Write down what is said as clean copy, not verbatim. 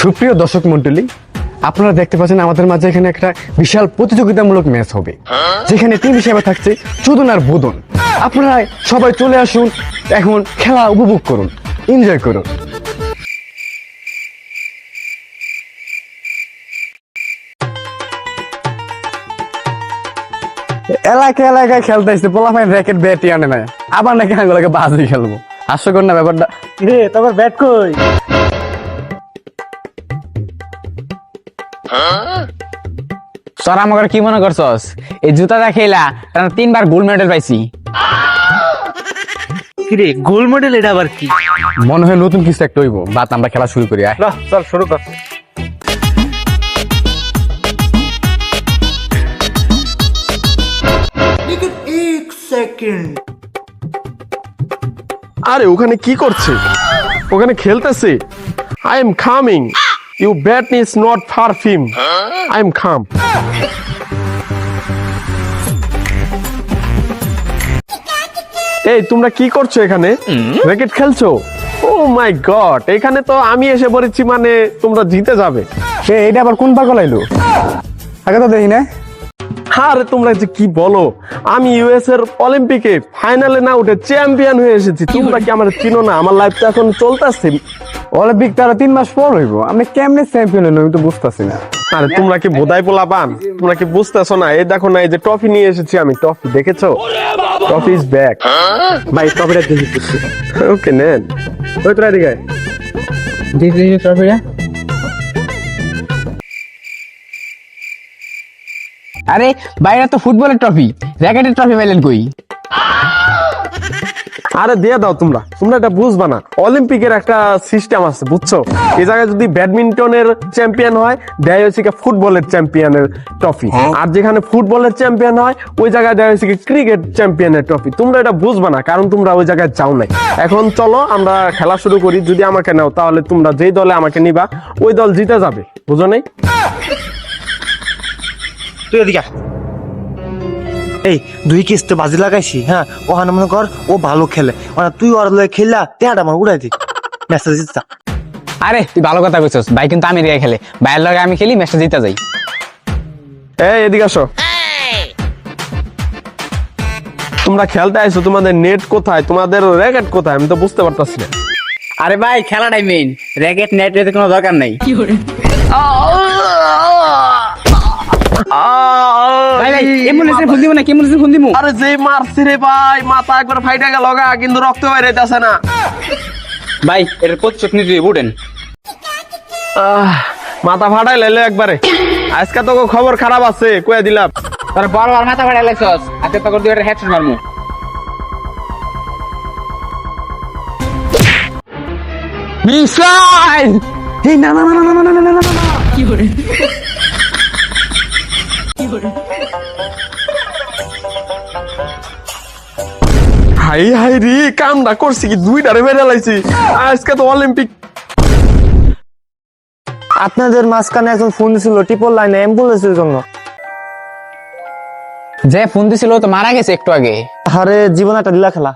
সুপ্রিয় দর্শক মন্ডলী, আপনারা দেখতে পাচ্ছেন আমাদের মাঝে এখানে একটা বিশাল প্রতিযোগিতামূলক ম্যাচ হবে, যেখানে টিম হিসেবে থাকছে চুদন আর বুদন। আপনারা সবাই চলে আসুন, এখন খেলা উপভোগ করুন, এনজয় করুন। এলাকায় এলাকায় খেলতে আসছে, পোলাপাইন র্যাকেট ব্যাটই আনে না, আবার নাকি আঙুলাকে বাজি খেলবো। হাস্যকর না ব্যাপারটা? রে তোমার ব্যাট কই? তোরা আমাকে কি মনে করছস? এই জুতাটা খেলা 3বার গোল্ড মেডেল পাইছি। কিরে গোল্ড মেডেল এটা আবার কি? মনে হয় নতুন কিছু একটা হইব। বাত আমরা খেলা শুরু করি। আয় না চল শুরু কর। আরে ওখানে কি করছে? ওখানে খেলতেছে। I am coming, you bat is not far from, I am come. এই তোমরা কি করছো এখানে? র্যাকেট খেলছো? ও মাই গড, এখানে তো আমি এসে পড়েছি, মানে তোমরা জিতে যাবে। সে এটা আবার কোন পাগল আইলো? আগে তো দেখি না। আরে তোমরা যে কি বলো, আমি ইউএস এর অলিম্পিকে ফাইনালে না উঠে চ্যাম্পিয়ন হয়ে এসেছি। তোমরা কি আমার চিনো না? আমার লাইফটা এখন চলতেছে। অলিম্পিক তারা 3 মাস পর হইব, আমি কেমনে চ্যাম্পিয়ন হইলো আমি তো বুঝতেছি না। আরে তোমরা কি বোধাই পোলা পান? তোমরা কি বুঝতেছো না? এই দেখো না, এই যে ট্রফি নিয়ে এসেছি আমি। ট্রফি দেখেছো? Trophy is back. ভাই ট্রফিটা দেখি। ওকে নেন। ওই তোরা এদিকে আয়। দেখলি ট্রফিটা? আরে বাইরে তো ফুটবলের ট্রফি, র্যাকেটের ট্রফি পাইলেন কই? আরে দিয়ে দাও তোমরা, তোমরা এটা বুঝবা না। অলিম্পিকের একটা সিস্টেম আছে, বুঝছো? এই জায়গায় যদি ব্যাডমিন্টনের চ্যাম্পিয়ন হয়, দেয় হচ্ছে কি ফুটবলের চ্যাম্পিয়নের ট্রফি। আর যেখানে ফুটবলের চ্যাম্পিয়ন হয়, ওই জায়গায় দেয় হচ্ছে কি ক্রিকেট চ্যাম্পিয়নের ট্রফি। তোমরা এটা বুঝবা না, কারণ তোমরা ওই জায়গায় যাও নাই। এখন চলো আমরা খেলা শুরু করি। যদি আমাকে নাও, তাহলে তোমরা যেই দলে আমাকে নিবা, ওই দল জিতে যাবে। বুঝো নাই? তুই এদিকে আয়। এই দুই কিস্তে বাজি লাগাইছি, হ্যাঁ ওখানে মনে কর ও ভালো খেলে, মানে তুই ওর লয়ে খেললা তেহাটা আমার উড়াই দি ম্যাচটা জিততা। আরে তুই ভালো কথা কইছস, ভাই কিন্তু আমেরিকা খেলে, ভাইয়ের লগে আমি খেলি, ম্যাচটা জিতা যাই। এই এদিকে আসো। তোমরা খেলতে আইছো, তোমাদের নেট কোথায়? তোমাদের র্যাকেট কোথায়? আমি তো বুঝতে পারতাছি না। আরে ভাই খেলাটাই মেইন, র্যাকেট নেট এর কোনো দরকার নাই। ভাই ভাই এমবুলেন্সে ফোন দিব না, এমবুলেন্সে ফোন দিব। আরে যে মারছে রে ভাই, মাথা একবার ফাইটা গেল গা, কিন্তু রক্ত বাইরে যাচ্ছে না। ভাই এর প্রতিশোধ নিতে উঠেন। মাথা ফাটাই লাইলে একবারে। আজকে তো খবর খারাপ আছে, কয়ে দিলাম। তোর বারবার মাথা ফাটাই লাগছস, আজকে তোকে দুইটা হেডশট মারমু। মিসাইল! এই না না না না না না না না না। হাই হাই রে, কামটা করছি কি, দুইটারে মেরে লাইছি। আজকে তো অলিম্পিক। আপনাদের মাঝখানে একজন ফোন দিছিল ট্রিপল লাইনে অ্যাম্বুলেন্সের জন্য। যে ফোন দিছিল তো মারা গেছে একটু আগে। আরে জীবন একটা লীলা খেলা।